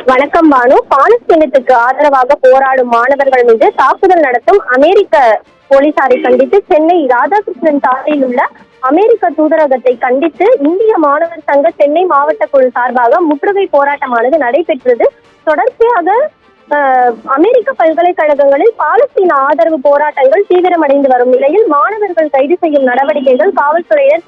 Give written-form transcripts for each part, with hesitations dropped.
வணக்கம் பானு. பாலஸ்தீனத்துக்கு ஆதரவாக போராடும் மாணவர்கள் மீது தாக்குதல் நடத்தும் அமெரிக்க போலீசாரை கண்டித்து சென்னை ராதாகிருஷ்ணன் சாலையில் உள்ள அமெரிக்க தூதரகத்தை கண்டித்து இந்திய மாணவர் சங்க சென்னை மாவட்ட குழு சார்பாக முற்றுகை போராட்டமானது நடைபெற்றது. தொடர்ச்சியாக அமெரிக்க பல்கலைக்கழகங்களில் பாலஸ்தீன ஆதரவு போராட்டங்கள் தீவிரமடைந்து வரும் நிலையில் மாணவர்கள் கைது செய்யும் நடவடிக்கைகள் காவல்துறையினரால்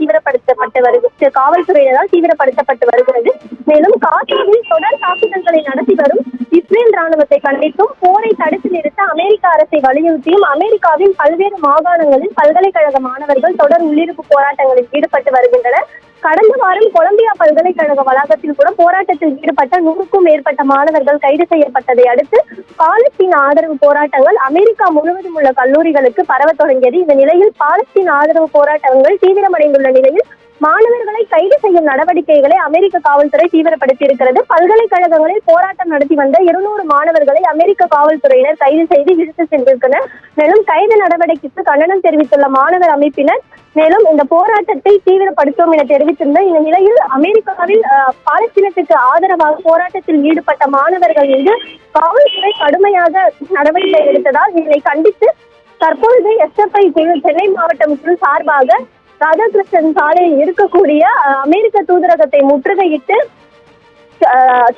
தீவிரப்படுத்தப்பட்டு வருகிறது. மேலும் காசாவில் தொடர் தாக்குதல்களை நடத்தி வரும் இஸ்ரேல் ராணுவத்தை கண்டித்தும் போரை தடுத்து நிறுத்த அமெரிக்க அரசை வலியுறுத்தியும் அமெரிக்காவின் பல்வேறு மாகாணங்களில் பல்கலைக்கழக மாணவர்கள் தொடர் உள்ளிருப்பு போராட்டங்களில் ஈடுபட்டு வருகின்றனர். கடந்த வாரம் கொலம்பியா பல்கலைக்கழக வளாகத்தில் கூட போராட்டத்தில் ஈடுபட்ட 100க்கும் மேற்பட்ட மாணவர்கள் கைது செய்யப்பட்டதை அடுத்து பாலஸ்தீன ஆதரவு போராட்டங்கள் அமெரிக்கா முழுவதும் உள்ள கல்லூரிகளுக்கு பரவ தொடங்கியது. இந்த நிலையில் பாலஸ்தீன ஆதரவு போராட்டங்கள் தீவிரமடைந்துள்ள நிலையில் மாணவர்களை கைது செய்யும் நடவடிக்கைகளை அமெரிக்க காவல்துறை தீவிரப்படுத்தி இருக்கிறது. பல்கலைக்கழகங்களில் போராட்டம் நடத்தி வந்த 200 மாணவர்களை அமெரிக்க காவல்துறையினர் கைது செய்து இழுத்து சென்றிருந்தனர். மேலும் கைது நடவடிக்கைக்கு கண்டனம் தெரிவித்துள்ள மாணவர் அமைப்பினர் மேலும் இந்த போராட்டத்தை தீவிரப்படுத்தும் என தெரிவித்திருந்த இந்த நிலையில் அமெரிக்காவில் பாலஸ்தீனத்துக்கு ஆதரவாக போராட்டத்தில் ஈடுபட்ட மாணவர்கள் மீது காவல்துறை கடுமையாக நடவடிக்கை எடுத்ததால் இதனை கண்டித்து தற்பொழுது எஸ்எஃப்ஐ சென்னை மாவட்டம் சார்பாக ராதாகிருஷ்ணன் சாலையில் இருக்கக்கூடிய அமெரிக்க தூதரகத்தை முற்றுகையிட்டு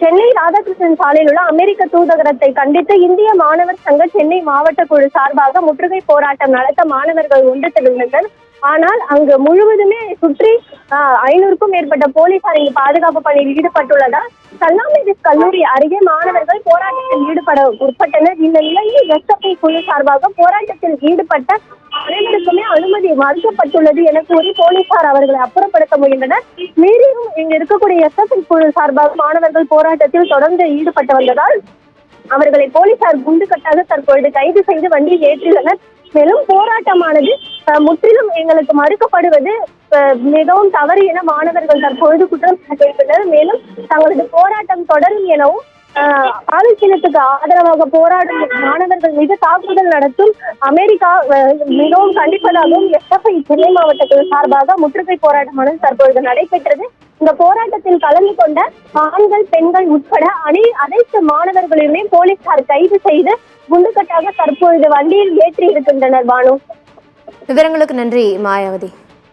சென்னை ராதாகிருஷ்ணன் சாலையில் உள்ள அமெரிக்க தூதரகத்தை கண்டித்து இந்திய மாணவர் சங்க சென்னை மாவட்ட குழு சார்பாக முற்றுகை போராட்டம் நடத்த மாணவர்கள் ஒன்று திரண்டனர். ஆனால் அங்கு முழுவதுமே சுற்றி 500க்கும் மேற்பட்ட போலீசார் இங்கு பாதுகாப்பு பணியில் ஈடுபட்டுள்ளதால் சல்லாமிதிஸ் கல்லூரி அருகே மாணவர்கள் போராட்டத்தில் ஈடுபட உட்பட்டனர். இந்த நிலையில் எஸ்எஃப்ஐ குழு சார்பாக போராட்டத்தில் ஈடுபட்ட அனைவருக்குமே அனுமதி மறுக்கப்பட்டுள்ளது என கூறி போலீசார் அவர்களை அப்புறப்படுத்த முயன்றனர். மீறியும் இங்கு இருக்கக்கூடிய எஸ்எஃப்ஐ குழு சார்பாக மாணவர்கள் போராட்டத்தில் தொடர்ந்து ஈடுபட்டு வந்ததால் அவர்களை போலீசார் குண்டுகட்டாக தற்பொழுது கைது செய்து வண்டியில் ஏற்றியுள்ளனர். மேலும் போராட்டமானது முற்றிலும் எங்களுக்கு மறுக்கப்படுவது மிகவும் தவறு என மாணவர்கள் தற்பொழுது குற்றம் சாட்டியுள்ளனர். மேலும் தங்களது போராட்டம் தொடரும் எனவும் பாலஸ்தீனத்துக்கு ஆதரவாக போராடும் மாணவர்கள் மீது தாக்குதல் நடத்தும் அமெரிக்கா மிகவும் கண்டிப்பதாகவும் எஸ்எஃப்ஐ சென்னை மாவட்டத்தில் சார்பாக முற்றுகை போராட்டமானது தற்பொழுது நடைபெற்றது. இந்த போராட்டத்தில் கலந்து கொண்ட ஆண்கள் பெண்கள் உட்பட அனைத்து மாணவர்களையுமே போலீசார் கைது செய்து குண்டுகட்டாக தற்பொழுது வண்டியில் ஏற்றி இருக்கின்றனர். பானு, விவரங்களுக்கு நன்றி மாயாவதி.